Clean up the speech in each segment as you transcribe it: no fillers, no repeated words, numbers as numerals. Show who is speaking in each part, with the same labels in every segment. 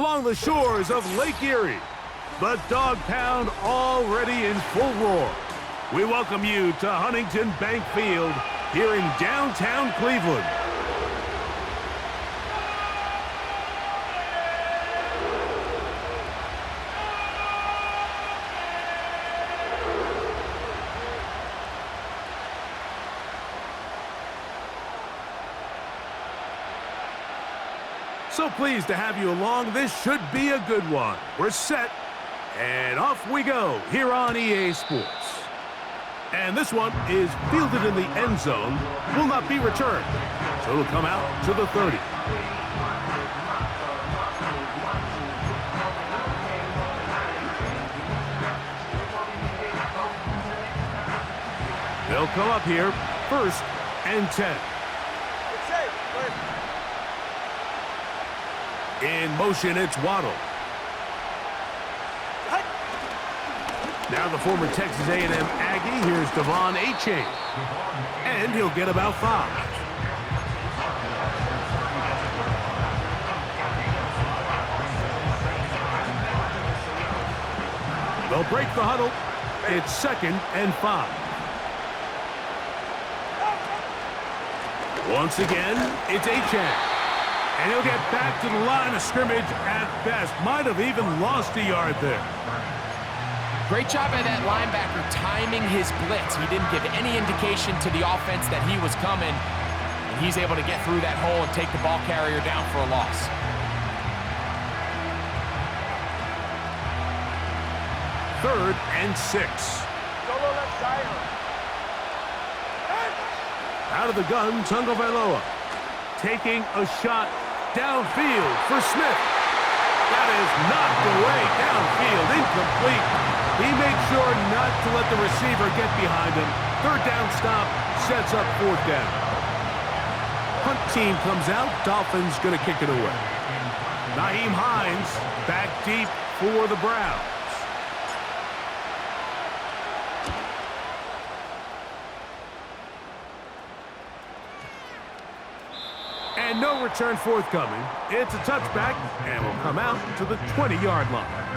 Speaker 1: along the shores of Lake Erie. The Dog Pound already in full roar. We welcome you to Huntington Bank Field here in downtown Cleveland. So pleased to have you along. This should be a good one. We're set, and off we go here on EA Sports. And this one is fielded in the end zone, will not be returned. So it'll come out to the 30. They'll come up here, 1st and 10. In motion, it's Waddle. Now the former Texas A&M Aggie, here's Devon Achane. And he'll get about 5. They'll break the huddle. It's 2nd and 5. Once again, it's Achane. And he'll get back to the line of scrimmage at best. Might have even lost a yard there.
Speaker 2: Great job by that linebacker timing his blitz. He didn't give any indication to the offense that he was coming. And he's able to get through that hole and take the ball carrier down for a loss.
Speaker 1: Third and 6.
Speaker 3: Solo left side.
Speaker 1: Out of the gun, Tagovailoa. Taking a shot downfield for Smith. That is knocked away downfield, incomplete. He made sure not to let the receiver get behind him. 3rd down stop sets up 4th down. Punt team comes out. Dolphins going to kick it away. Nyheim Hines back deep for the Browns. And no return forthcoming. It's a touchback, and will come out to the 20-yard line.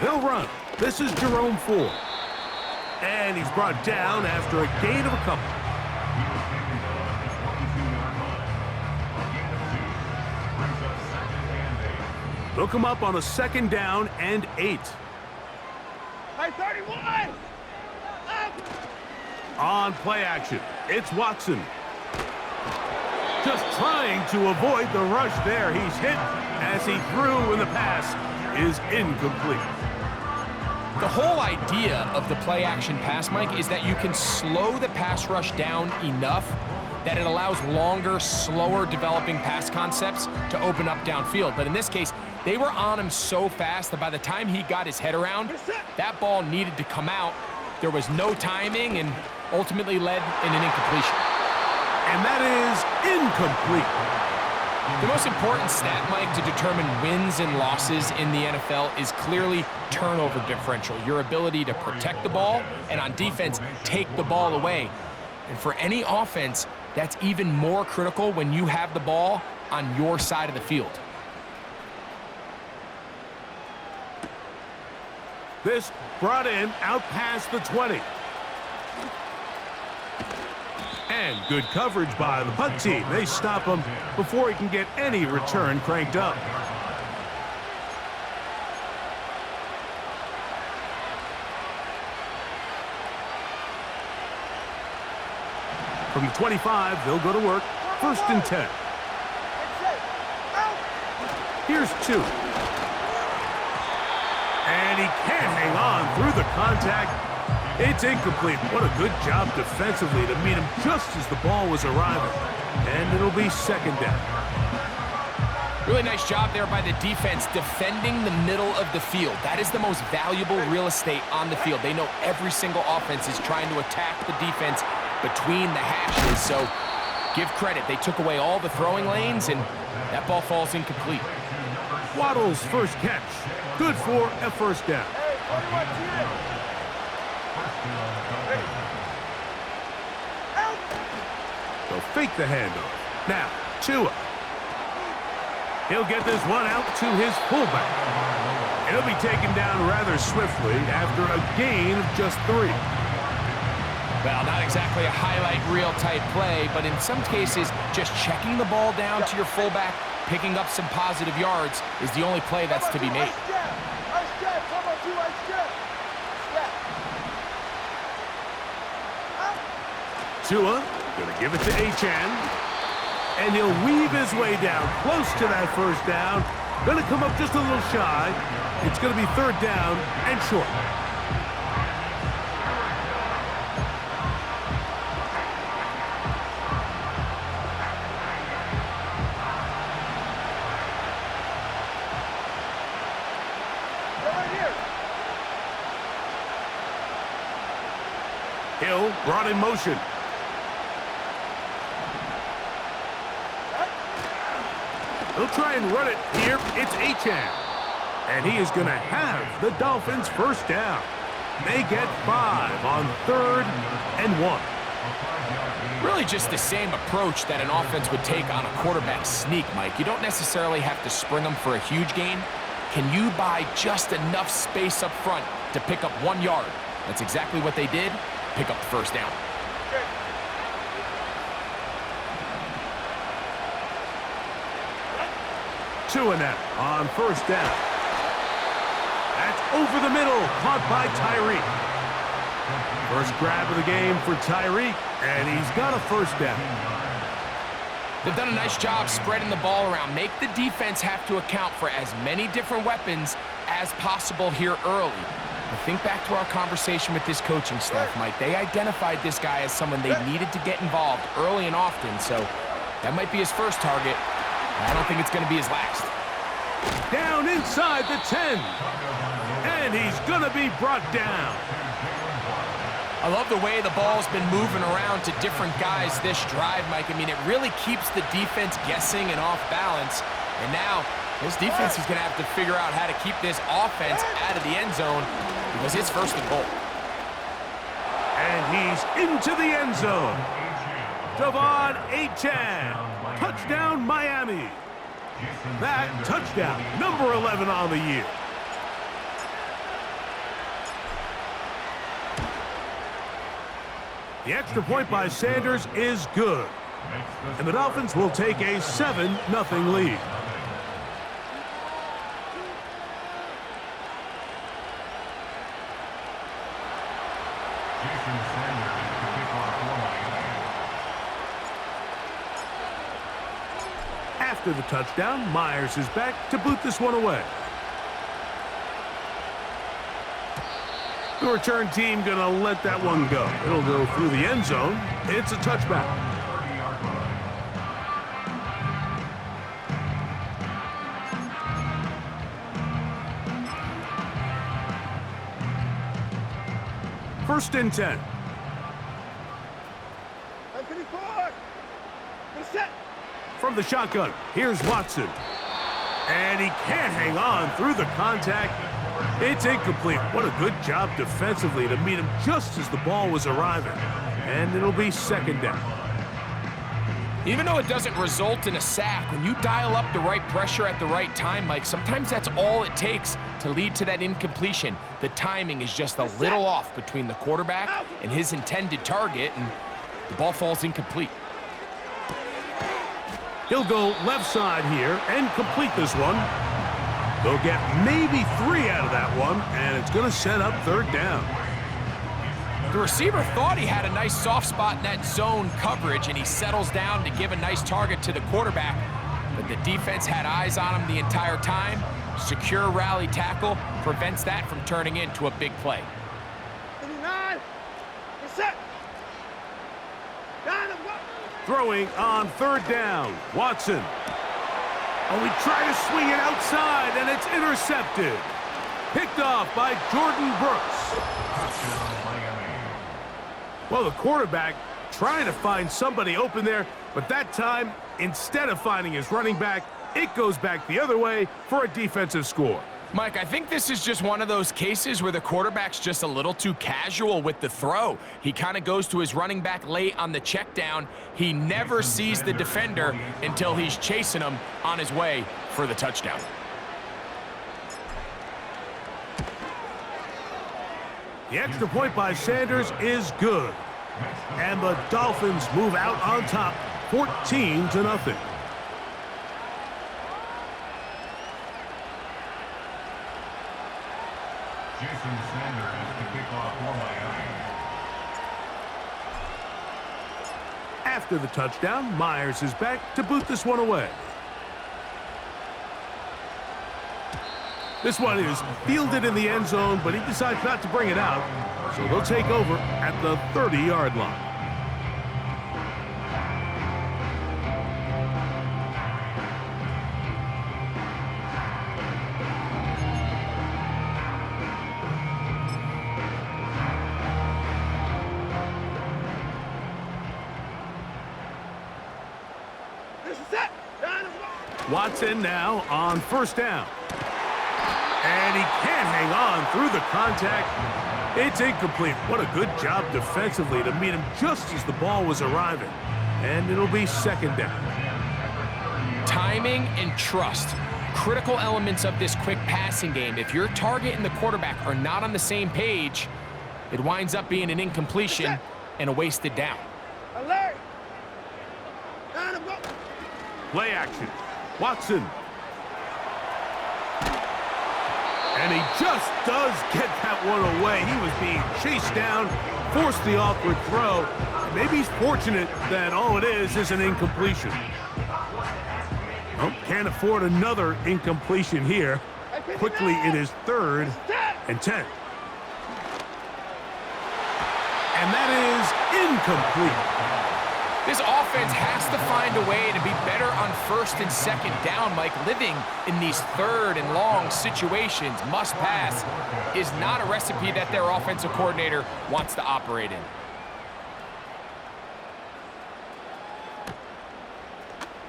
Speaker 1: He'll run. This is Jerome Ford. And he's brought down after a gain of a couple. They'll come up on a 2nd down and 8.
Speaker 3: Hey, 31!
Speaker 1: On play action, it's Watson. Just trying to avoid the rush there. He's hit as he threw, and the pass is incomplete.
Speaker 2: The whole idea of the play-action pass, Mike, is that you can slow the pass rush down enough that it allows longer, slower developing pass concepts to open up downfield. But in this case, they were on him so fast that by the time he got his head around, that ball needed to come out. There was no timing and ultimately led in an incompletion.
Speaker 1: And that is incomplete.
Speaker 2: The most important stat, Mike, to determine wins and losses in the NFL is clearly turnover differential, your ability to protect the ball and on defense, take the ball away. And for any offense, that's even more critical when you have the ball on your side of the field.
Speaker 1: This brought in out past the 20. And good coverage by the punt team. They stop him before he can get any return cranked up. From the 25, they'll go to work. 1st and 10. Here's 2. And he can't hang on through the contact. It's incomplete. What a good job defensively to meet him just as the ball was arriving. And it'll be second down.
Speaker 2: Really nice job there by the defense defending the middle of the field. That is the most valuable real estate on the field. They know every single offense is trying to attack the defense between the hashes. So give credit. They took away all the throwing lanes, and that ball falls incomplete.
Speaker 1: Waddle's first catch. Good for a first down. They'll fake the handoff. Now, Tua. He'll get this one out to his fullback. It'll be taken down rather swiftly after a gain of just 3.
Speaker 2: Well, not exactly a highlight reel type play, but in some cases, just checking the ball down to your fullback, picking up some positive yards is the only play that's to be made.
Speaker 1: Tua gonna give it to Achan, and he'll weave his way down close to that first down. Gonna come up just a little shy. It's gonna be third down and short. Hill brought in motion. He'll try and run it here. It's Achan. And he is going to have the Dolphins first down. They get 5 on 3rd and 1.
Speaker 2: Really just the same approach that an offense would take on a quarterback sneak, Mike. You don't necessarily have to spring them for a huge gain. Can you buy just enough space up front to pick up 1 yard? That's exactly what they did. Pick up the first down.
Speaker 1: Tua now on first down. That's over the middle, caught by Tyreek. First grab of the game for Tyreek, and he's got a first down.
Speaker 2: They've done a nice job spreading the ball around. Make the defense have to account for as many different weapons as possible here early. But think back to our conversation with this coaching staff, Mike. They identified this guy as someone they needed to get involved early and often, so that might be his first target. I don't think it's going to be his last.
Speaker 1: Down inside the 10. And he's going to be brought down.
Speaker 2: I love the way the ball's been moving around to different guys this drive, Mike. I mean, it really keeps the defense guessing and off balance. And now, this defense is going to have to figure out how to keep this offense out of the end zone because it's first and goal.
Speaker 1: And he's into the end zone. Devon Achan. Touchdown, Miami. That touchdown, number 11 on the year. The extra point by Sanders is good. And the Dolphins will take a 7-0 lead. After the touchdown, Myers is back to boot this one away. The return team gonna let that one go. It'll go through the end zone. It's a touchback. First and 10. From the shotgun, here's Watson. And he can't hang on through the contact. It's incomplete. What a good job defensively to meet him just as the ball was arriving. And it'll be second down.
Speaker 2: Even though it doesn't result in a sack, when you dial up the right pressure at the right time, Mike, sometimes that's all it takes to lead to that incompletion. The timing is just a little off between the quarterback and his intended target, and the ball falls incomplete.
Speaker 1: He'll go left side here and complete this one. They'll get maybe 3 out of that one, and it's going to set up third down.
Speaker 2: The receiver thought he had a nice soft spot in that zone coverage, and he settles down to give a nice target to the quarterback. But the defense had eyes on him the entire time. Secure rally tackle prevents that from turning into a big play.
Speaker 3: 59.
Speaker 1: Throwing on third down. Watson. Oh, we try to swing it outside, and it's intercepted. Picked off by Jordan Brooks. Well, the quarterback trying to find somebody open there, but that time, instead of finding his running back, it goes back the other way for a defensive score.
Speaker 2: Mike, I think this is just one of those cases where the quarterback's just a little too casual with the throw. He kind of goes to his running back late on the check down. He never sees the defender until he's chasing him on his way for the touchdown.
Speaker 1: The extra point by Sanders is good. And the Dolphins move out on top, 14-0.
Speaker 4: Jason Sanders to kick off for Miami.
Speaker 1: After the touchdown, Myers is back to boot this one away. This one is fielded in the end zone, but he decides not to bring it out, so they'll take over at the 30-yard line. Watson now on first down. And he can't hang on through the contact. It's incomplete. What a good job defensively to meet him just as the ball was arriving. And it'll be second down.
Speaker 2: Timing and trust, critical elements of this quick passing game. If your target and the quarterback are not on the same page, it winds up being an incompletion and a wasted down.
Speaker 3: Alert!
Speaker 1: Play action. Watson. And he just does get that one away. He was being chased down, forced the awkward throw. Maybe he's fortunate that all it is an incompletion. Well, can't afford another incompletion here. Quickly, it is 3rd and 10. And that is incomplete.
Speaker 2: This offense has to find a way to be better on first and second down, Mike. Living in these third and long situations, must pass, is not a recipe that their offensive coordinator wants to operate in.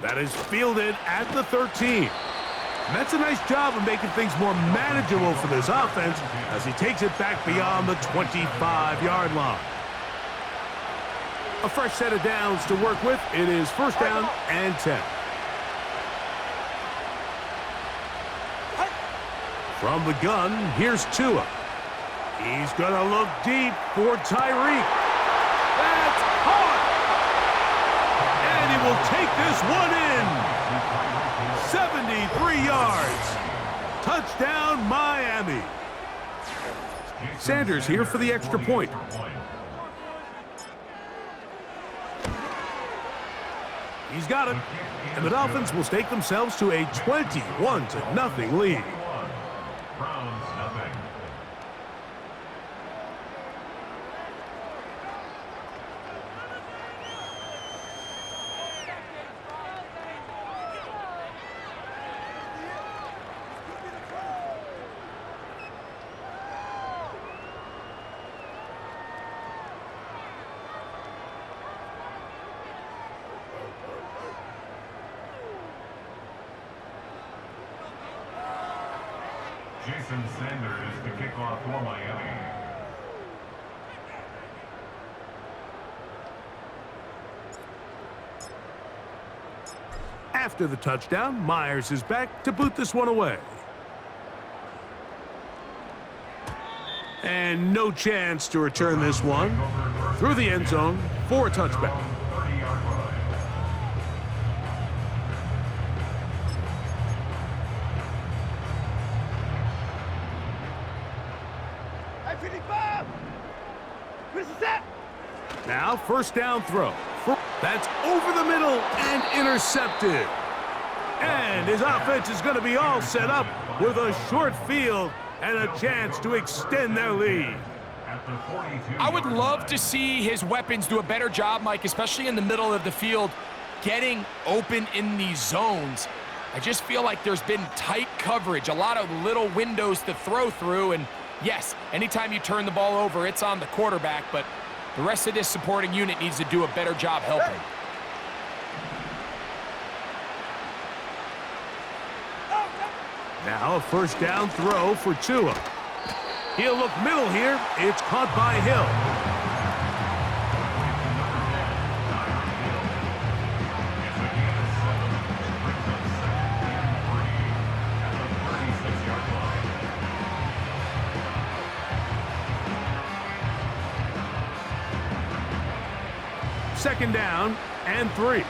Speaker 1: That is fielded at the 13. And that's a nice job of making things more manageable for this offense as he takes it back beyond the 25-yard line. A fresh set of downs to work with. It is first down and 10. From the gun, here's Tua. He's going to look deep for Tyreek. That's hard. And he will take this one in. 73 yards. Touchdown, Miami. Sanders here for the extra point. He's got it. And the Dolphins will stake themselves to a 21-0 lead.
Speaker 4: Browns nothing. Jason Sanders to kick off for Miami.
Speaker 1: After the touchdown, Myers is back to boot this one away. And no chance to return this one through the end zone for a touchback.
Speaker 4: 30-yard line.
Speaker 1: Now, first down throw. That's over the middle and intercepted. And his offense is going to be all set up with a short field and a chance to extend their lead.
Speaker 4: At
Speaker 2: I would love to see his weapons do a better job, Mike, especially in the middle of the field, getting open in these zones. I just feel like there's been tight coverage, a lot of little windows to throw through, and yes, anytime you turn the ball over, it's on the quarterback, but the rest of this supporting unit needs to do a better job helping.
Speaker 1: Now a first down throw for Tua. He'll look middle here. It's caught by Hill. Second down and 3.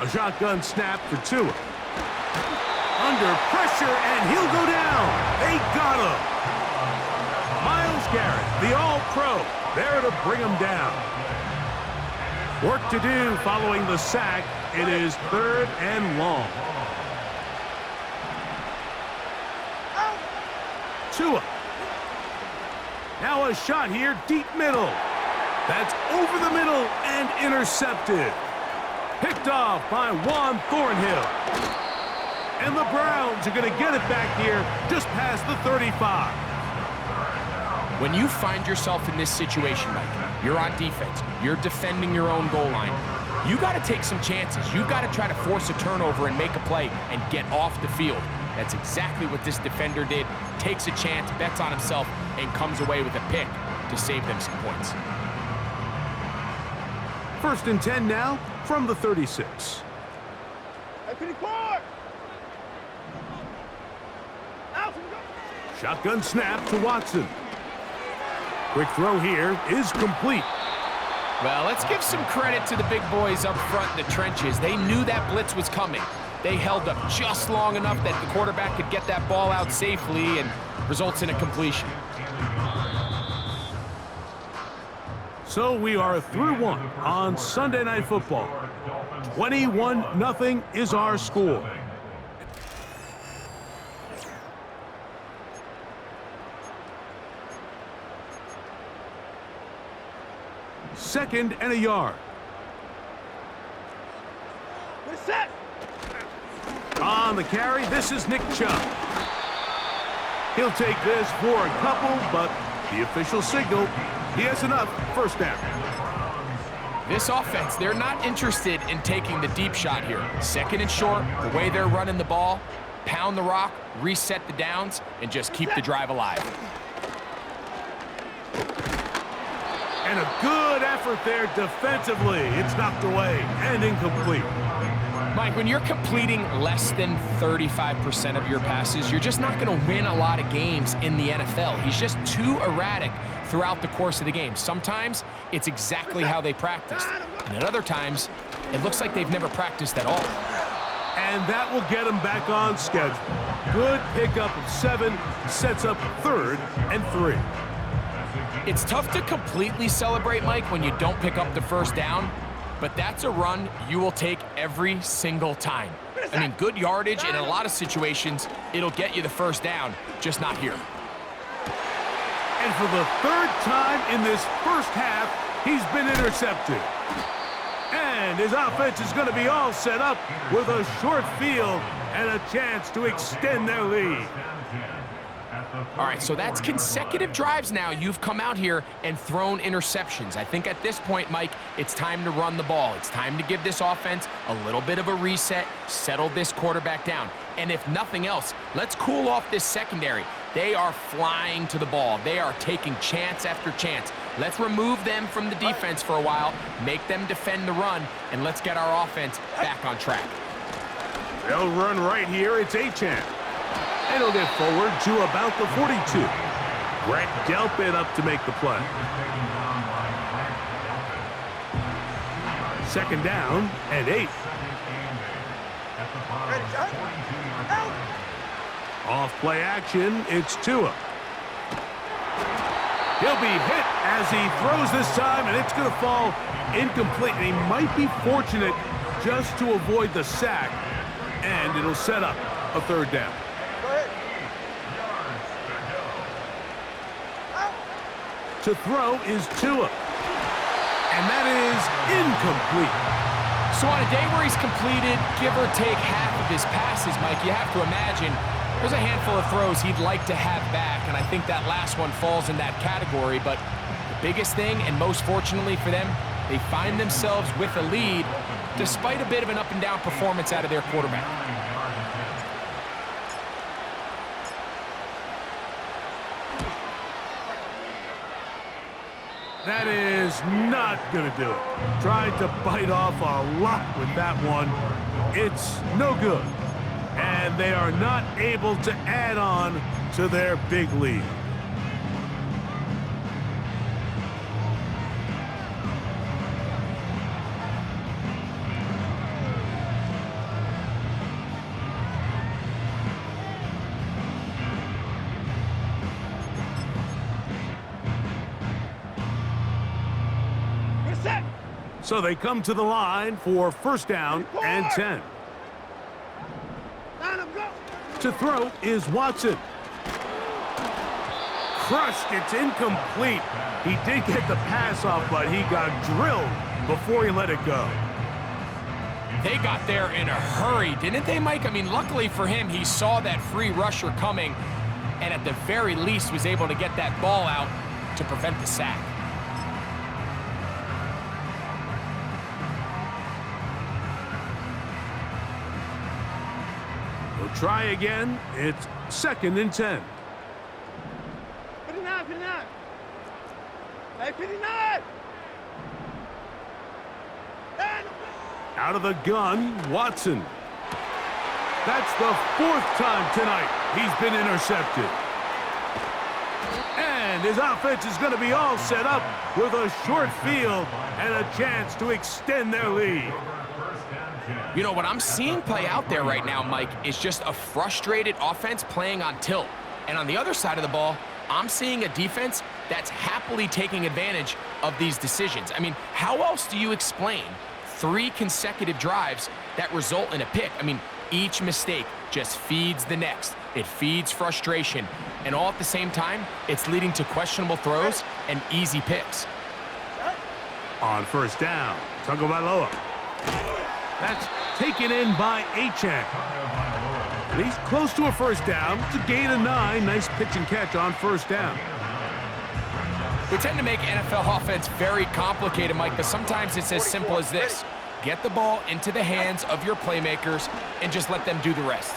Speaker 1: A shotgun snap for Tua. Under pressure, and he'll go down. They got him. Myles Garrett, the All-Pro, there to bring him down. Work to do following the sack. It is 3rd and long. Tua. Now a shot here, deep middle. That's over the middle and intercepted. Picked off by Juan Thornhill. And the Browns are going to get it back here just past the 35.
Speaker 2: When you find yourself in this situation, Mike, you're on defense, you're defending your own goal line, you got to take some chances. You've got to try to force a turnover and make a play and get off the field. That's exactly what this defender did. Takes a chance, bets on himself, and comes away with a pick to save them some points.
Speaker 1: 1st and 10 now from the 36. Shotgun snap to Watson. Quick throw here is complete.
Speaker 2: Well, let's give some credit to the big boys up front in the trenches. They knew that blitz was coming. They held up just long enough that the quarterback could get that ball out safely and results in a completion.
Speaker 1: So we are through one on Sunday Night Football. 21-0 is our score. Second and a yard.
Speaker 3: We're set.
Speaker 1: On the carry, this is Nick Chubb. He'll take this for a couple, but the official signal, he has enough. First down.
Speaker 2: This offense, they're not interested in taking the deep shot here. 2nd and short, the way they're running the ball, pound the rock, reset the downs, and just keep the drive alive.
Speaker 1: And a good effort there defensively. It's knocked away and incomplete.
Speaker 2: Mike, when you're completing less than 35% of your passes, you're just not going to win a lot of games in the NFL. He's just too erratic throughout the course of the game. Sometimes it's exactly how they practiced, and at other times it looks like they've never practiced at all.
Speaker 1: And that will get him back on schedule. Good pickup of 7, sets up 3rd and 3.
Speaker 2: It's tough to completely celebrate, Mike, when you don't pick up the first down, but that's a run you will take every single time. I mean, good yardage, and in a lot of situations, it'll get you the first down, just not here.
Speaker 1: And for the 3rd time in this first half, he's been intercepted. And his offense is going to be all set up with a short field and a chance to extend their lead.
Speaker 2: All right, so that's consecutive drives now. You've come out here and thrown interceptions. I think at this point, Mike, it's time to run the ball. It's time to give this offense a little bit of a reset, settle this quarterback down. And if nothing else, let's cool off this secondary. They are flying to the ball. They are taking chance after chance. Let's remove them from the defense for a while, make them defend the run, and let's get our offense back on track.
Speaker 1: They'll run right here. It's Achane. And he'll get forward to about the 42. Brett Delpit up to make the play. 2nd down and 8. Off play action, it's Tua. He'll be hit as he throws this time, and it's going to fall incomplete. And he might be fortunate just to avoid the sack, and it'll set up a 3rd down. To throw is Tua. And that is incomplete.
Speaker 2: So on a day where he's completed, give or take half of his passes, Mike, you have to imagine there's a handful of throws he'd like to have back, and I think that last one falls in that category. But the biggest thing, and most fortunately for them, they find themselves with a lead despite a bit of an up-and-down performance out of their quarterback.
Speaker 1: That is not going to do it. Tried to bite off a lot with that one. It's no good. And they are not able to add on to their big lead. So they come to the line for first down and 10. To throw is Watson. Crushed, it's incomplete. He did get the pass off, but he got drilled before he let it go.
Speaker 2: They got there in a hurry, didn't they, Mike? I mean, luckily for him, he saw that free rusher coming, and at the very least was able to get that ball out to prevent the sack.
Speaker 1: Try again. It's second and 10.
Speaker 3: 59, 59. Hey, 59.
Speaker 1: Out of the gun, Watson. That's the fourth time tonight he's been intercepted. And his offense is going to be all set up with a short field and a chance to extend their lead.
Speaker 2: You know, what I'm seeing play out there right now, Mike, is just a frustrated offense playing on tilt. And on the other side of the ball, I'm seeing a defense that's happily taking advantage of these decisions. I mean, how else do you explain 3 consecutive drives that result in a pick? I mean, each mistake just feeds the next. It feeds frustration. And all at the same time, it's leading to questionable throws and easy picks.
Speaker 1: On first down, Tagovailoa. That's taken in by Achane. And he's close to a first down. It's a gain of 9. Nice pitch and catch on first down.
Speaker 2: We tend to make NFL offense very complicated, Mike, but sometimes it's as simple as this. Get the ball into the hands of your playmakers and just let them do the rest.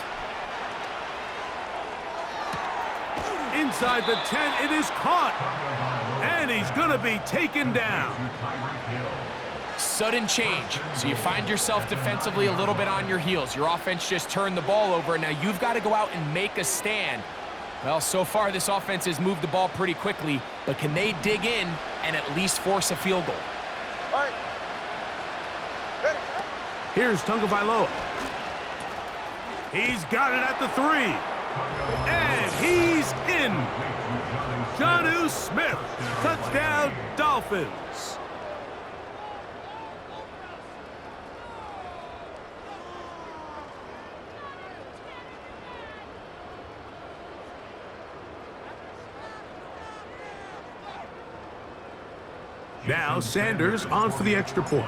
Speaker 1: Inside the 10, it is caught. And he's going to be taken down.
Speaker 2: Sudden change. So you find yourself defensively a little bit on your heels. Your offense just turned the ball over, and now you've got to go out and make a stand. Well, so far this offense has moved the ball pretty quickly, but can they dig in and at least force a field goal?
Speaker 3: All right.
Speaker 1: Here's Tagovailoa. He's got it at the 3. And he's in. Jonnu Smith. Touchdown, Dolphins. Now Sanders on for the extra point.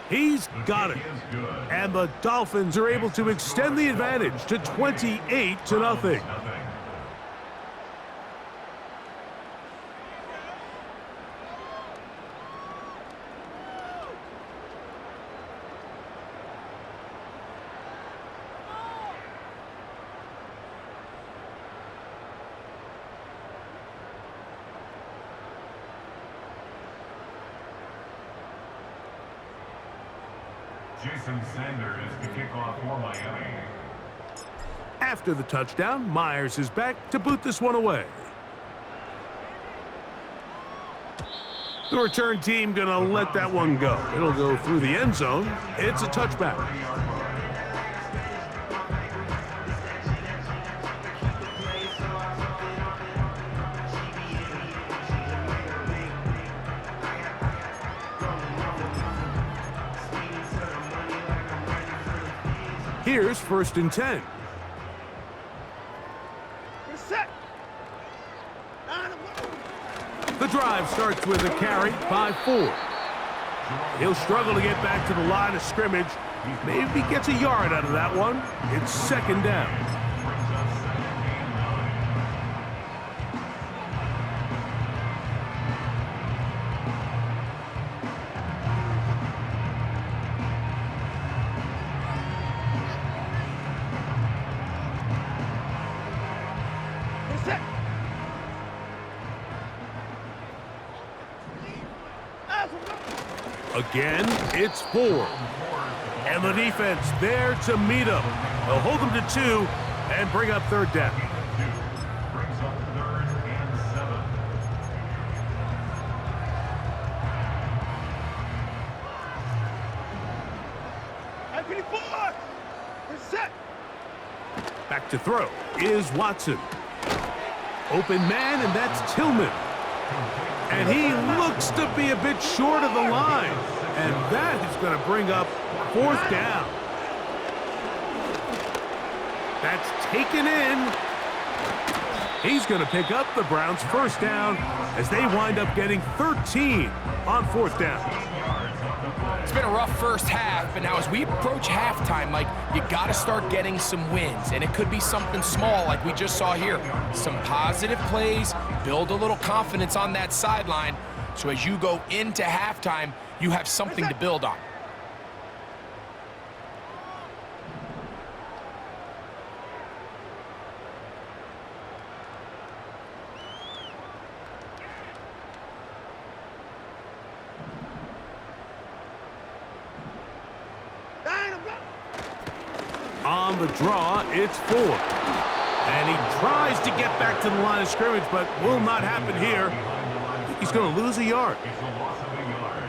Speaker 1: He's got it. And the Dolphins are able to extend the advantage to 28-0.
Speaker 4: Jason Sanders to kick off for Miami.
Speaker 1: After the touchdown, Myers is back to boot this one away. The return team gonna let that one go. It'll go through the end zone. It's a touchback. Here's first and 10. The drive starts with a carry by Ford. He'll struggle to get back to the line of scrimmage. Maybe gets a yard out of that one. It's second down. Again, it's Ford. And the defense there to meet him. They'll hold him to 2 and bring up third down.
Speaker 4: Brings up 3rd and 7.
Speaker 1: Back to throw is Watson. Open man, and that's Tillman. And he looks to be a bit short of the line. And that is going to bring up fourth down. That's taken in. He's going to pick up the Browns' first down as they wind up getting 13 on fourth down.
Speaker 2: It's been a rough first half, but now as we approach halftime, Mike, you got to start getting some wins, and it could be something small like we just saw here. Some positive plays, build a little confidence on that sideline, so as you go into halftime, you have something to build on.
Speaker 1: On the draw, it's Ford. And he tries to get back to the line of scrimmage, but will not happen here. He's going to lose a yard.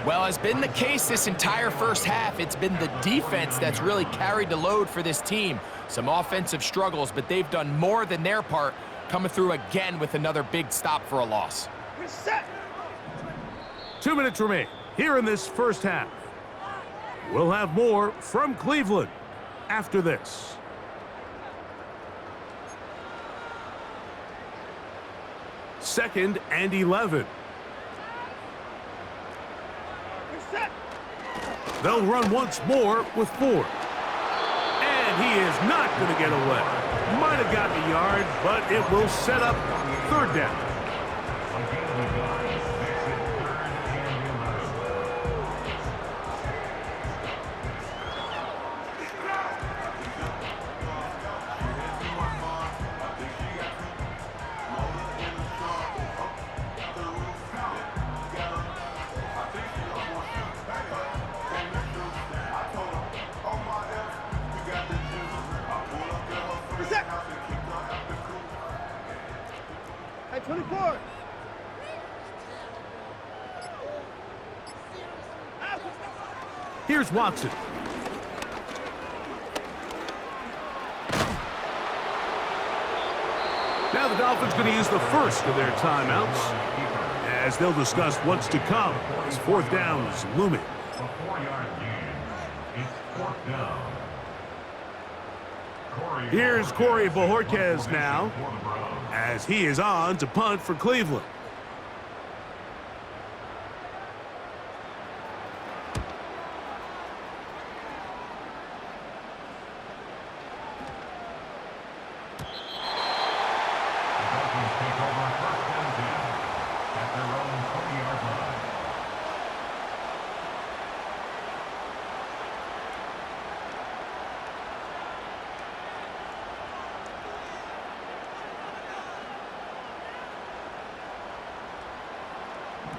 Speaker 2: Well, has been the case this entire first half. It's been the defense that's really carried the load for this team. Some offensive struggles, but they've done more than their part, coming through again with another big stop for a loss.
Speaker 1: 2 minutes remain here in this first half. We'll have more from Cleveland after this. Second and 11. They'll run once more with Ford. And he is not going to get away. Might have gotten a yard, but it will set up third down.
Speaker 3: Hey, 24.
Speaker 1: Here's Watson. Now the Dolphins going to use the first of their timeouts as they'll discuss what's to come as fourth down is looming.
Speaker 4: A 4-yard gain. It's 4th down.
Speaker 1: Here's Corey Bojorquez now as he is on to punt for Cleveland.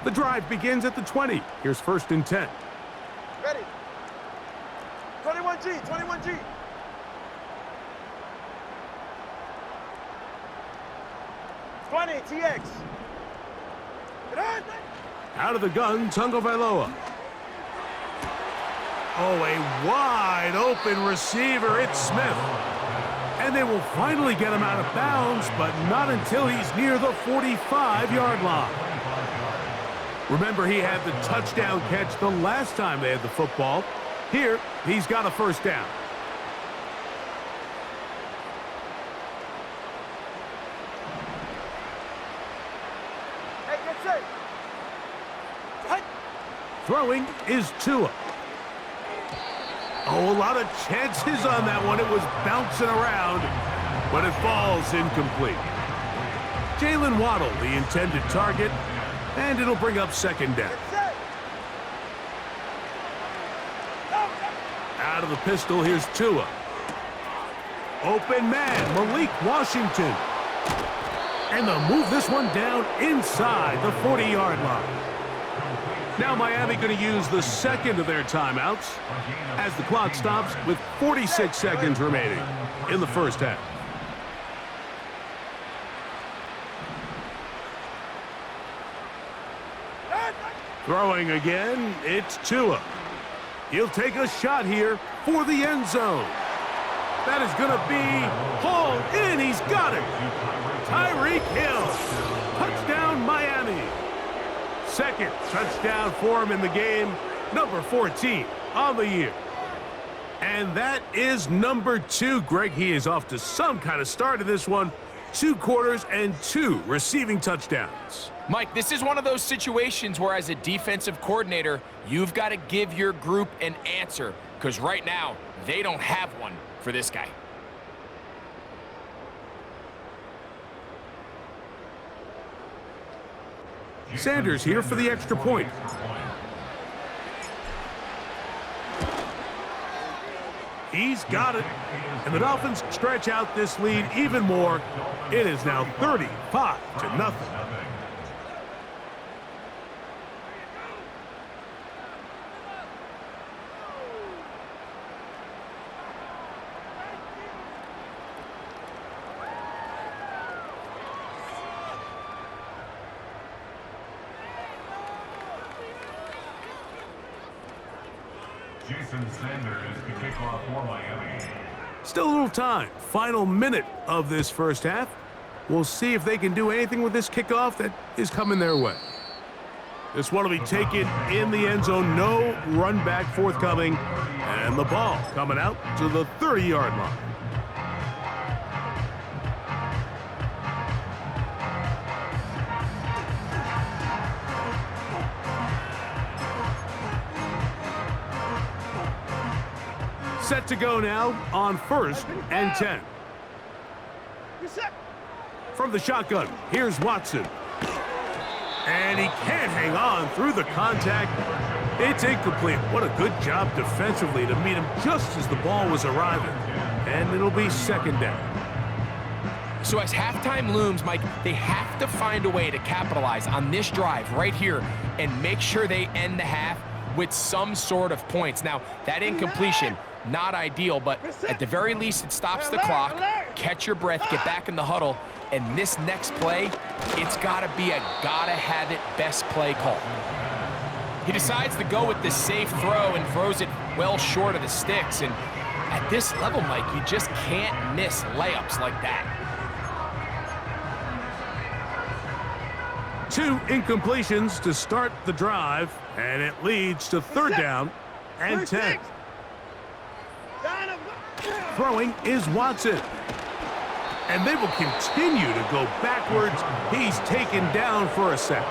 Speaker 1: The drive begins at the 20. Here's 1st and 10.
Speaker 3: Ready. 21G, 21G. TX.
Speaker 1: Out of the gun, Tagovailoa. Oh, a wide open receiver. It's Smith. And they will finally get him out of bounds, but not until he's near the 45-yard line. Remember, he had the touchdown catch the last time they had the football. Here, he's got a first down.
Speaker 3: Say. Right.
Speaker 1: Throwing is Tua. Oh, a lot of chances on that one. It was bouncing around, but it falls incomplete. Jalen Waddle, the intended target, and it'll bring up second down.
Speaker 3: Say.
Speaker 1: Out of the pistol, here's Tua. Open man, Malik Washington. And they'll move this one down inside the 40-yard line. Now Miami going to use the second of their timeouts as the clock stops with 46 seconds remaining in the first half. Throwing again, it's Tua. He'll take a shot here for the end zone. That is going to be hauled in. He's got it. Tyreek Hill. Touchdown, Miami. Second touchdown for him in the game. Number 14 on the year. And that is number 2. Greg, he is off to some kind of start in this one. 2 quarters and 2 receiving touchdowns.
Speaker 2: Mike, this is one of those situations where as a defensive coordinator, you've got to give your group an answer, because right now, they don't have one for this guy.
Speaker 1: Sanders here for the extra point. He's got it. And the Dolphins stretch out this lead even more. It is now 35-0.
Speaker 4: Jason Sanders to kick off for Miami.
Speaker 1: Still a little time. Final minute of this first half. We'll see if they can do anything with this kickoff that is coming their way. This one will be taken in the end zone. No run back forthcoming. And the ball coming out to the 30-yard line. Set to go now on 1st and 10. From the shotgun, here's Watson. And he can't hang on through the contact. It's incomplete. What a good job defensively to meet him just as the ball was arriving. And it'll be second down.
Speaker 2: So as halftime looms, Mike, they have to find a way to capitalize on this drive right here and make sure they end the half with some sort of points. Now, that incompletion, not ideal, but at the very least, it stops the clock. Catch your breath, get back in the huddle, and this next play, it's got to be a gotta-have-it best play call. He decides to go with the safe throw and throws it well short of the sticks, and at this level, Mike, you just can't miss layups like that.
Speaker 1: 2 incompletions to start the drive, and it leads to 3rd down and 10. Throwing is Watson. And they will continue to go backwards. He's taken down for a sack.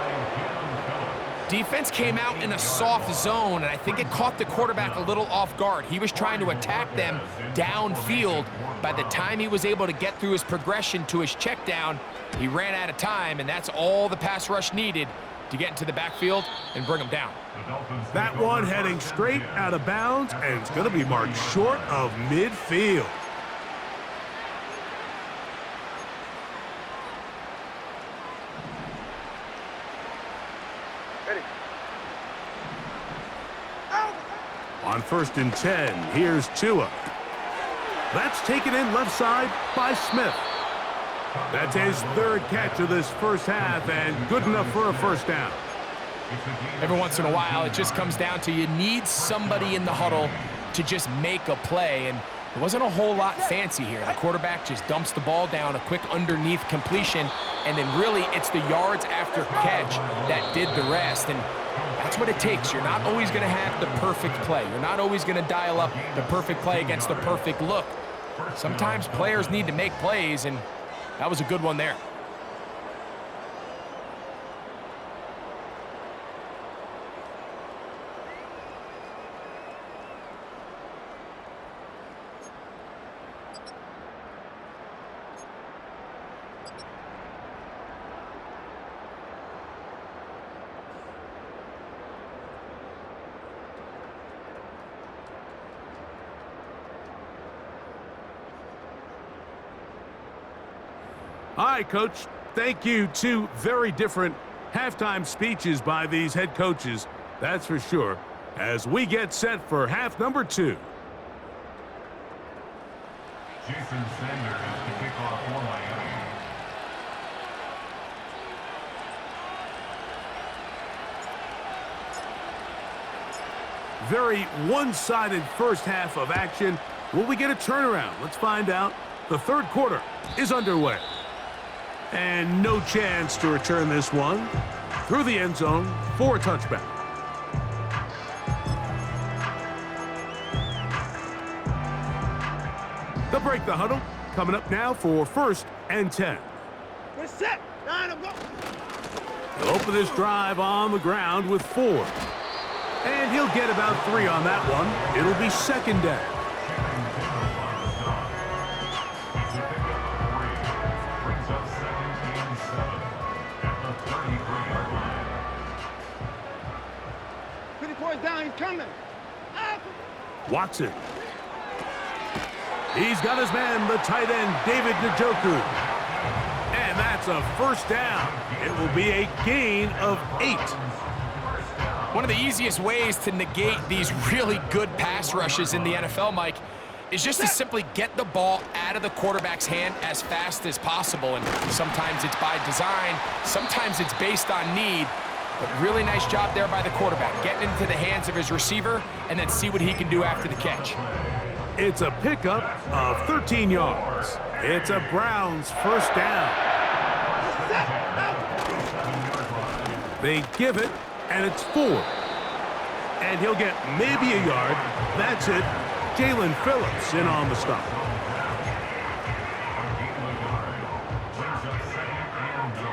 Speaker 2: Defense came out in a soft zone, and I think it caught the quarterback a little off guard. He was trying to attack them downfield. By the time he was able to get through his progression to his check down, he ran out of time, and that's all the pass rush needed to get into the backfield and bring him down.
Speaker 1: That one heading straight out of bounds, and it's going to be marked short of midfield.
Speaker 3: Ready.
Speaker 1: On 1st and 10, here's Tua. That's taken in left side by Smith. That's his 3rd catch of this first half, and good enough for a first down.
Speaker 2: Every once in a while, it just comes down to you need somebody in the huddle to just make a play, and there wasn't a whole lot fancy here. The quarterback just dumps the ball down, a quick underneath completion, and then really it's the yards after catch that did the rest, and that's what it takes. You're not always going to have the perfect play. You're not always going to dial up the perfect play against the perfect look. Sometimes players need to make plays, and that was a good one there.
Speaker 1: right, Coach. Thank you. Two very different halftime speeches by these head coaches, that's for sure, as we get set for half number 2.
Speaker 4: Jason Sanders to kick off for Miami.
Speaker 1: Very one-sided first half of action. Will we get a turnaround? Let's find out. The third quarter is underway. And no chance to return this one through the end zone for a touchback. They'll break the huddle. Coming up now for 1st and 10.
Speaker 3: We're set. 9, I'm going.
Speaker 1: He'll open this drive on the ground with 4. And he'll get about 3 on that one. It'll be 2nd down.
Speaker 4: Brings up 2nd and 7 at the 33-yard line.
Speaker 3: 24 is down. He's coming.
Speaker 1: Watson. He's got his man, the tight end, David Njoku. And that's a 1st down. It will be a gain of 8.
Speaker 2: One of the easiest ways to negate these really good pass rushes in the NFL, Mike, is just to simply get the ball out of the quarterback's hand as fast as possible. And sometimes it's by design, sometimes it's based on need. But really nice job there by the quarterback, getting into the hands of his receiver and then see what he can do after the catch.
Speaker 1: It's a pickup of 13 yards. It's a Browns 1st down. They give it, and it's 4. And he'll get maybe a yard. That's it. Jalen Phillips in on the stop.
Speaker 4: Brings up 2nd and 9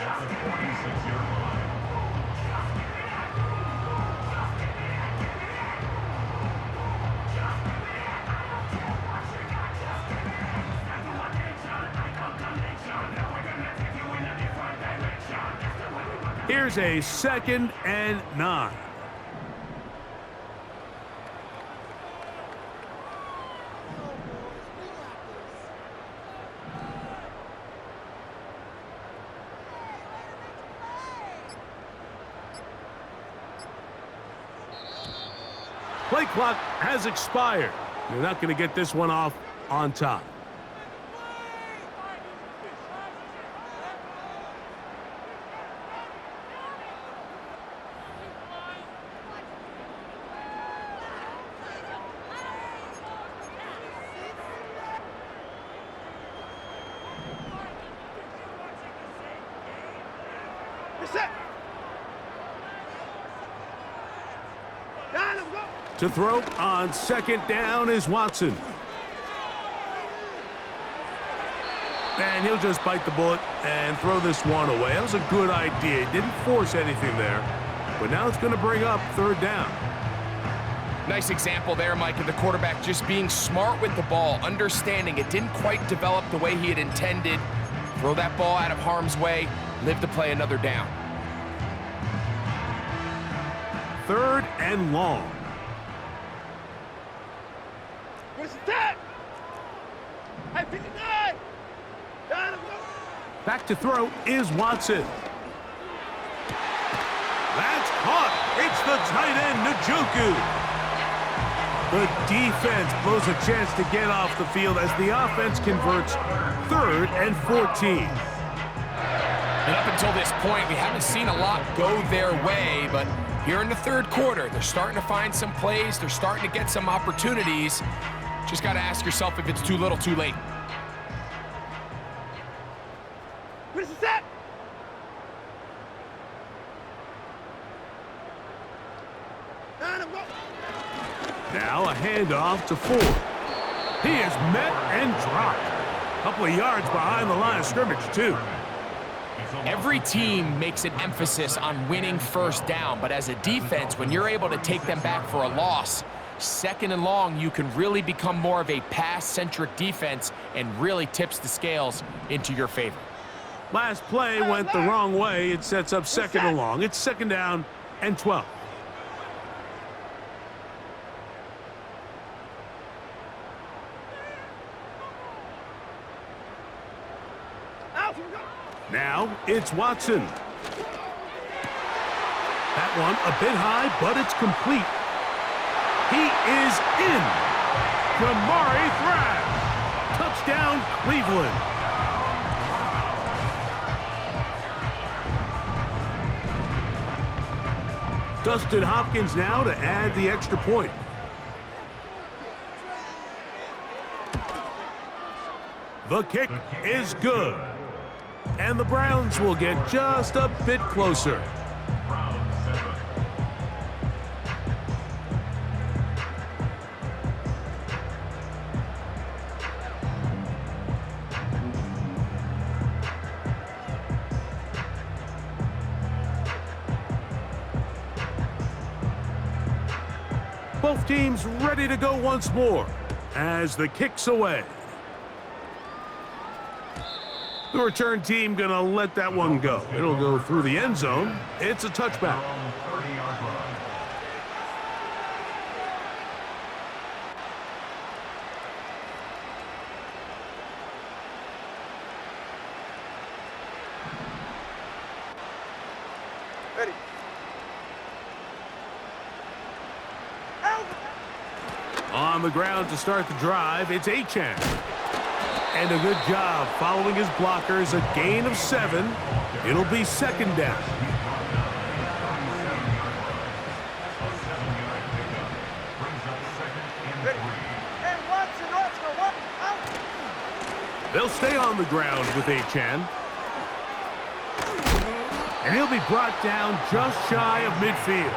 Speaker 4: at the 46-yard line.
Speaker 1: Here's a 2nd and 9. Play clock has expired. You're not going to get this one off on time.
Speaker 3: We're set. 9, I'm going.
Speaker 1: To throw on 2nd down is Watson. And he'll just bite the bullet and throw this one away. That was a good idea. He didn't force anything there. But now it's going to bring up 3rd down.
Speaker 2: Nice example there, Mike, of the quarterback just being smart with the ball, understanding it didn't quite develop the way he had intended. Throw that ball out of harm's way, live to play another down.
Speaker 1: 3rd and long.
Speaker 3: We're set. Hey, 59. 9, I'm going.
Speaker 1: Back to throw is Watson. That's caught. It's the tight end, Njoku. The defense blows a chance to get off the field as the offense converts 3rd and 14.
Speaker 2: And up until this point, we haven't seen a lot go their way, but here in the 3rd quarter, they're starting to find some plays. They're starting to get some opportunities. Just got to ask yourself if it's too little, too late.
Speaker 3: We're set.
Speaker 1: Now a handoff to Ford. He is met and dropped. A couple of yards behind the line of scrimmage, too.
Speaker 2: Every team makes an emphasis on winning 1st down, but as a defense, when you're able to take them back for a loss, 2nd and long, you can really become more of a pass-centric defense and really tips the scales into your favor.
Speaker 1: Last play went the wrong way. It sets up 2nd and long. It's 2nd down and 12. it's Watson. That one a bit high, but it's complete. He is in. Jamari Thrash. Touchdown, Cleveland. Dustin Hopkins now to add the extra point. The kick is good. And the Browns will get just a bit closer. Both teams ready to go once more as the kick's away. The return team gonna let that one go. It'll go through the end zone. It's a touchback.
Speaker 3: Ready.
Speaker 1: On the ground to start the drive, it's Achane. And a good job following his blockers, a gain of 7. It'll be second down. They'll stay on the ground with Achane. And he'll be brought down just shy of midfield.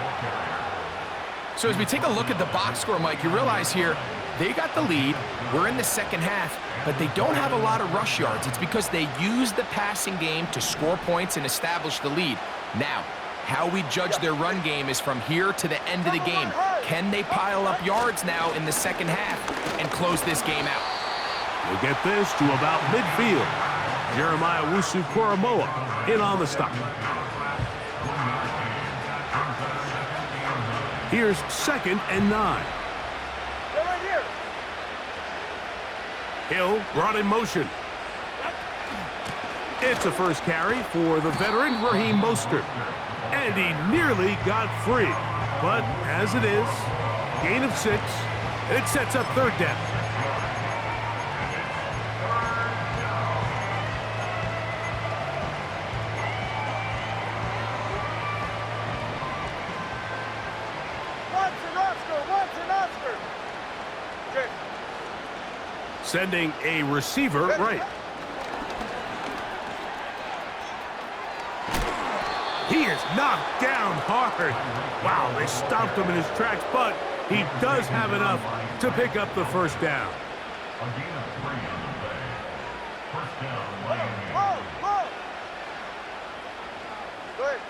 Speaker 2: So as we take a look at the box score, Mike, you realize here, they got the lead. We're in the second half, but they don't have a lot of rush yards. It's because they use the passing game to score points and establish the lead. Now, how we judge their run game is from here to the end of the game. Can they pile up yards now in the second half and close this game out?
Speaker 1: We'll get this to about midfield. Jeremiah Wusu-Koramoah in on the stop. Here's 2nd and 9.
Speaker 3: They're right here.
Speaker 1: Hill brought in motion. It's a first carry for the veteran Raheem Mostert. And he nearly got free. But as it is, gain of 6. It sets up third down. Sending a receiver right. He is knocked down hard. Wow, they stopped him in his tracks, but he does have enough to pick up the first down.
Speaker 4: A gain of 3 on the play. First down, Miami.
Speaker 3: Go ahead.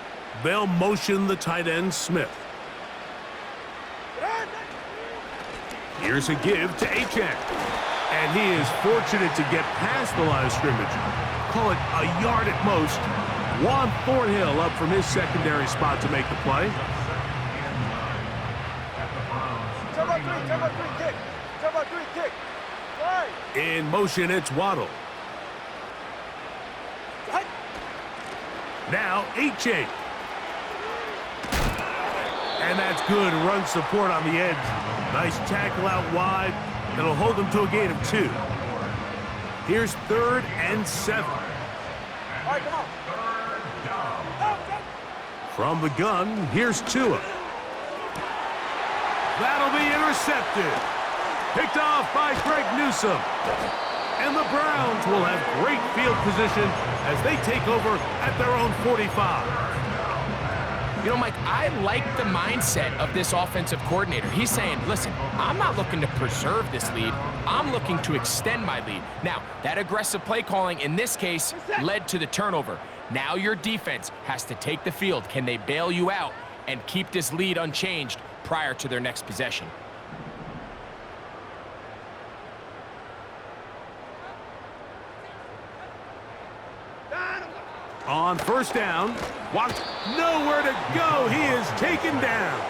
Speaker 1: They'll motion the tight end Smith. Here's a give to Achane. And he is fortunate to get past the line of scrimmage. Call it a yard at most. Juan Thornhill up from his secondary spot to make the play.
Speaker 3: Turbo 3, kick. Right.
Speaker 1: In motion, it's Waddle. Now, Achane. And that's good run support on the edge. Nice tackle out wide. That'll hold them to a gain of 2. Here's 3rd and 7.
Speaker 3: All right, come on.
Speaker 1: From the gun, here's Tua. That'll be intercepted. Picked off by Greg Newsome. And the Browns will have great field position as they take over at their own 45.
Speaker 2: You know, Mike, I like the mindset of this offensive coordinator. He's saying, listen, I'm not looking to preserve this lead. I'm looking to extend my lead. Now, that aggressive play calling in this case led to the turnover. Now your defense has to take the field. Can they bail you out and keep this lead unchanged prior to their next possession?
Speaker 1: On first down, Watt nowhere to go. He is taken down.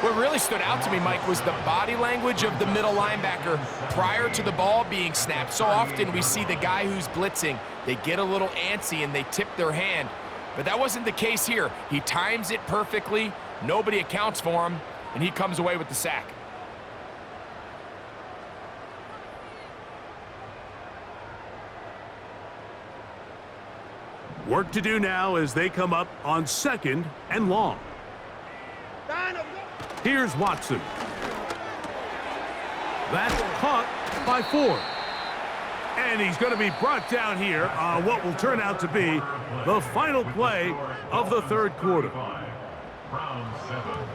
Speaker 2: What really stood out to me, Mike, was the body language of the middle linebacker prior to the ball being snapped. So often we see the guy who's blitzing, they get a little antsy and they tip their hand. But that wasn't the case here. He times it perfectly, nobody accounts for him, and he comes away with the sack.
Speaker 1: Work to do now as they come up on 2nd and long. Here's Watson. That's caught by 4. And he's going to be brought down here on what will turn out to be the final play of the 3rd quarter.
Speaker 4: Round 7.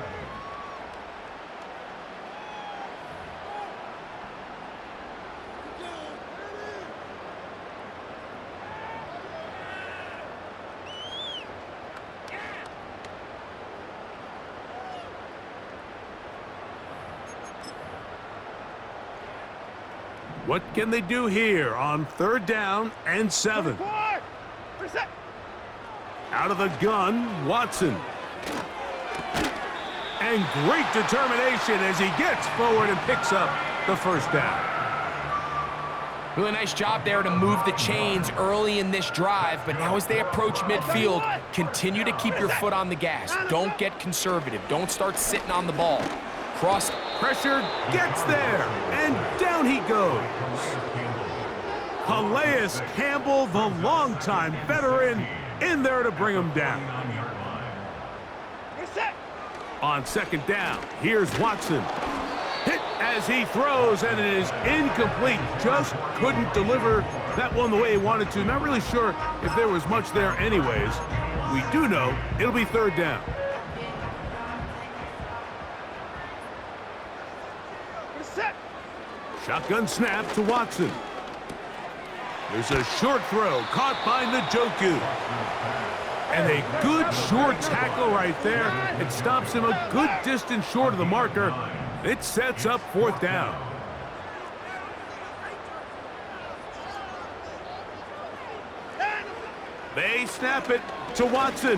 Speaker 1: What can they do here on 3rd down and 7? Out of the gun, Watson. And great determination as he gets forward and picks up the 1st down.
Speaker 2: Really nice job there to move the chains early in this drive, but now as they approach midfield, continue to keep your foot on the gas. Don't get conservative. Don't start sitting on the ball. Cross.
Speaker 1: Pressure gets there, and down he goes. Calais Campbell, the longtime veteran, in there to bring him down. On 2nd down, here's Watson. Hit as he throws, and it is incomplete. Just couldn't deliver that one the way he wanted to. Not really sure if there was much there anyways. We do know it'll be 3rd down. Shotgun snap to Watson. There's a short throw caught by Njoku. And a good short tackle right there. It stops him a good distance short of the marker. It sets up 4th down. They snap it to Watson.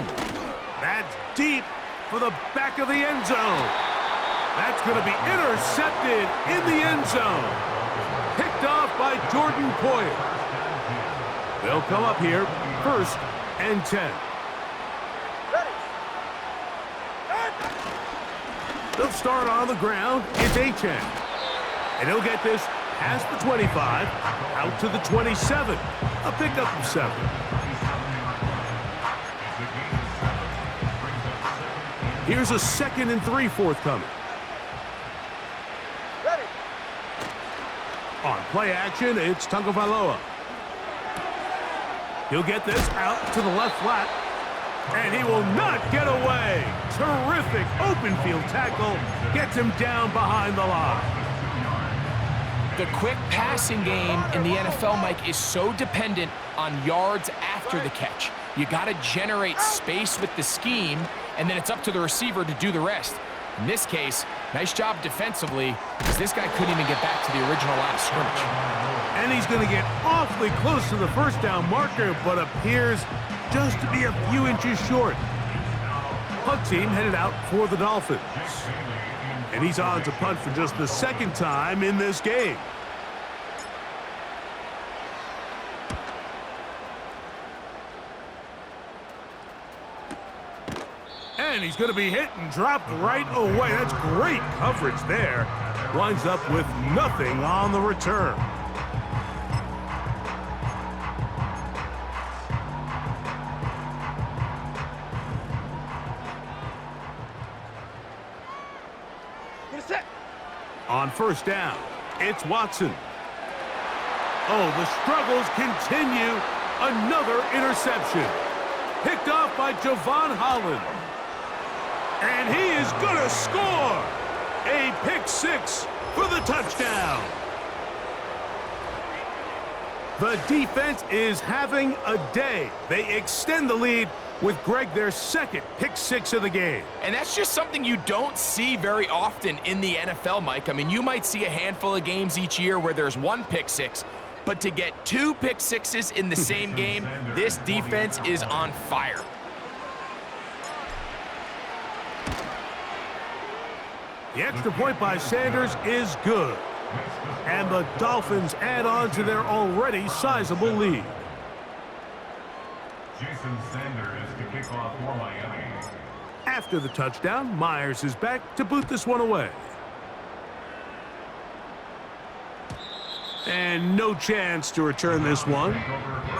Speaker 1: That's deep for the back of the end zone. That's going to be intercepted in the end zone. Picked off by Jordan Poyer. They'll come up here, 1st and 10. They'll start on the ground. It's Achane. And he'll get this past the 25, out to the 27. A pickup of 7. Here's a 2nd and 3 forthcoming. On play action, it's Tagovailoa. He'll get this out to the left flat, and he will not get away. Terrific open field tackle. Gets him down behind the line.
Speaker 2: The quick passing game in the NFL, Mike, is so dependent on yards after the catch. You got to generate space with the scheme, and then it's up to the receiver to do the rest. In this case, nice job defensively, because this guy couldn't even get back to the original line of scrimmage.
Speaker 1: And he's going to get awfully close to the 1st down marker, but appears just to be a few inches short. Punt team headed out for the Dolphins. And he's on to punt for just the 2nd time in this game. And he's going to be hit and dropped right away. That's great coverage there. Winds up with nothing on the return. On 1st down, it's Watson. Oh, the struggles continue. Another interception. Picked off by Javon Holland. And he is going to score. A pick 6 for the touchdown. The defense is having a day. They extend the lead with Greg, their 2nd pick 6 of the game.
Speaker 2: And that's just something you don't see very often in the NFL, Mike. I mean, you might see a handful of games each year where there's 1 pick 6, but to get 2 pick 6s in the same game, this defense is on fire.
Speaker 1: The extra point by Sanders is good. And the Dolphins add on to their already sizable lead.
Speaker 4: Jason Sanders to kick off for Miami.
Speaker 1: After the touchdown, Myers is back to boot this one away. And no chance to return this one.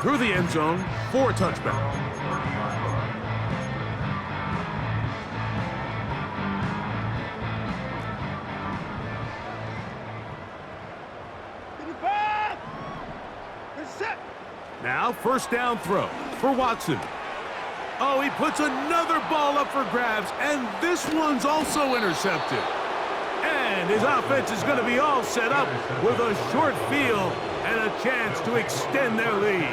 Speaker 1: Through the end zone for a touchback. Now, first down throw for Watson. Oh, he puts another ball up for grabs, and this one's also intercepted. And his offense is going to be all set up with a short field and a chance to extend their lead.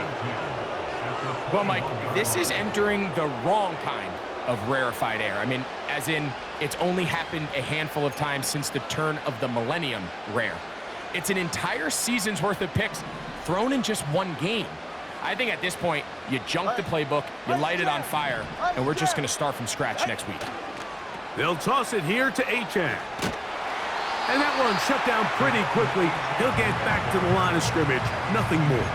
Speaker 2: Well, Mike, this is entering the wrong kind of rarefied air. I mean, as in, it's only happened a handful of times since the turn of the millennium rare. It's an entire season's worth of picks thrown in just one game. I think at this point, you junk the playbook, you light it on fire, and we're just going to start from scratch next week.
Speaker 1: They'll toss it here to Achane. And that one shut down pretty quickly. He'll get back to the line of scrimmage. Nothing more.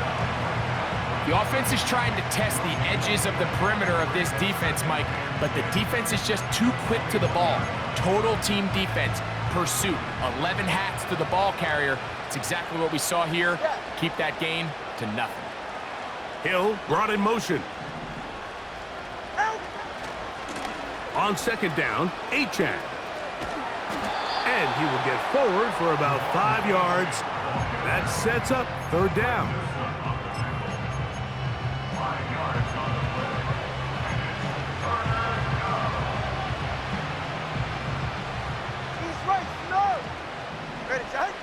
Speaker 2: The offense is trying to test the edges of the perimeter of this defense, Mike, but the defense is just too quick to the ball. Total team defense, pursuit, 11 hats to the ball carrier. It's exactly what we saw here. Keep that gain to nothing.
Speaker 1: Hill brought in motion. On second down, Achane. And he will get forward for about 5 yards. That sets up third down.
Speaker 3: He's right, no. Ready, Jack?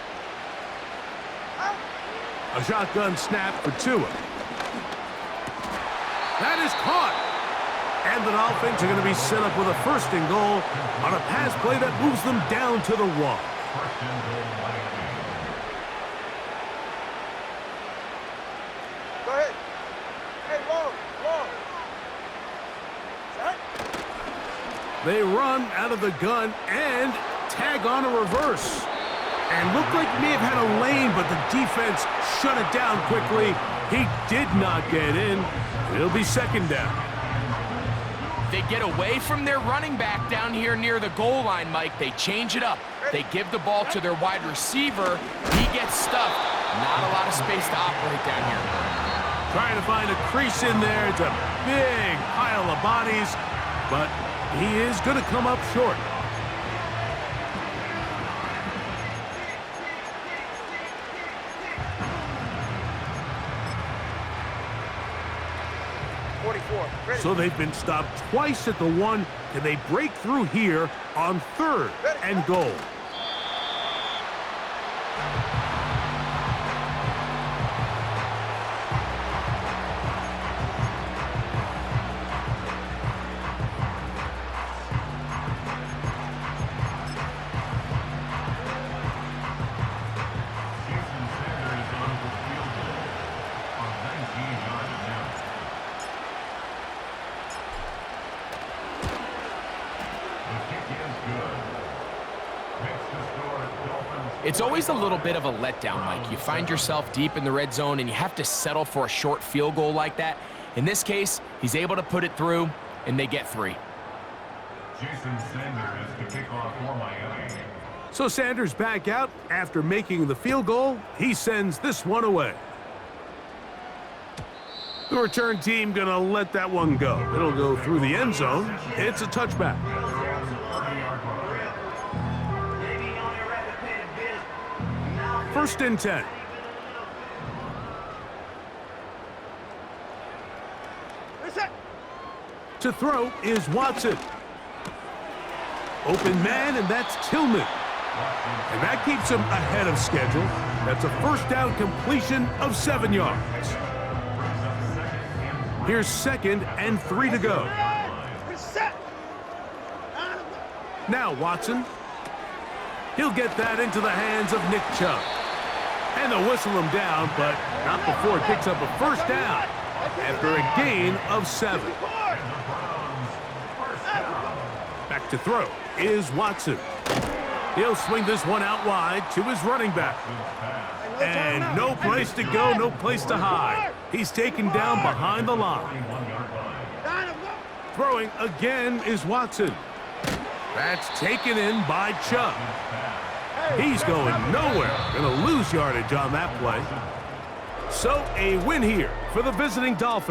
Speaker 1: A shotgun snap for Tua. That is caught. And the Dolphins are going to be set up with a first and goal on a pass play that moves them down to the 1.
Speaker 4: First and goal, Miami.
Speaker 3: Go ahead. Hey, long. Jack?
Speaker 1: They run out of the gun and tag on a reverse. And looked like he may have had a lane, but the defense shut it down quickly. He did not get in. It'll be second down.
Speaker 2: They get away from their running back down here near the goal line, Mike. They change it up. They give the ball to their wide receiver. He gets stuffed. Not a lot of space to operate down here.
Speaker 1: Trying to find a crease in there. It's a big pile of bodies, but he is going to come up short. So they've been stopped twice at the 1. Can they break through here on third and goal?
Speaker 4: Jason Sanders on the field goal on 19-yard attempt. The kick is good. Makes the score Dolphins.
Speaker 2: It's always a little bit of a letdown, Mike. You find yourself deep in the red zone and you have to settle for a short field goal like that. In this case, he's able to put it through and they get 3.
Speaker 4: Jason Sanders to kick off for Miami.
Speaker 1: So Sanders back out after making the field goal. He sends this one away. The return team gonna let that one go. It'll go through the end zone. It's a touchback. First and 10.
Speaker 3: Reset.
Speaker 1: To throw is Watson. Open man, and that's Tillman. And that keeps him ahead of schedule. That's a first down completion of 7 yards. Here's second and 3 to go.
Speaker 3: Reset.
Speaker 1: Now Watson. He'll get that into the hands of Nick Chubb. And they'll whistle him down, but not before he picks up a first down after a gain of 7. Back to throw is Watson. He'll swing this one out wide to his running back. And no place to go, no place to hide. He's taken down behind the line. Throwing again is Watson. That's taken in by Chubb. He's going nowhere. Gonna lose yardage on that play. So a win here for the visiting Dolphins.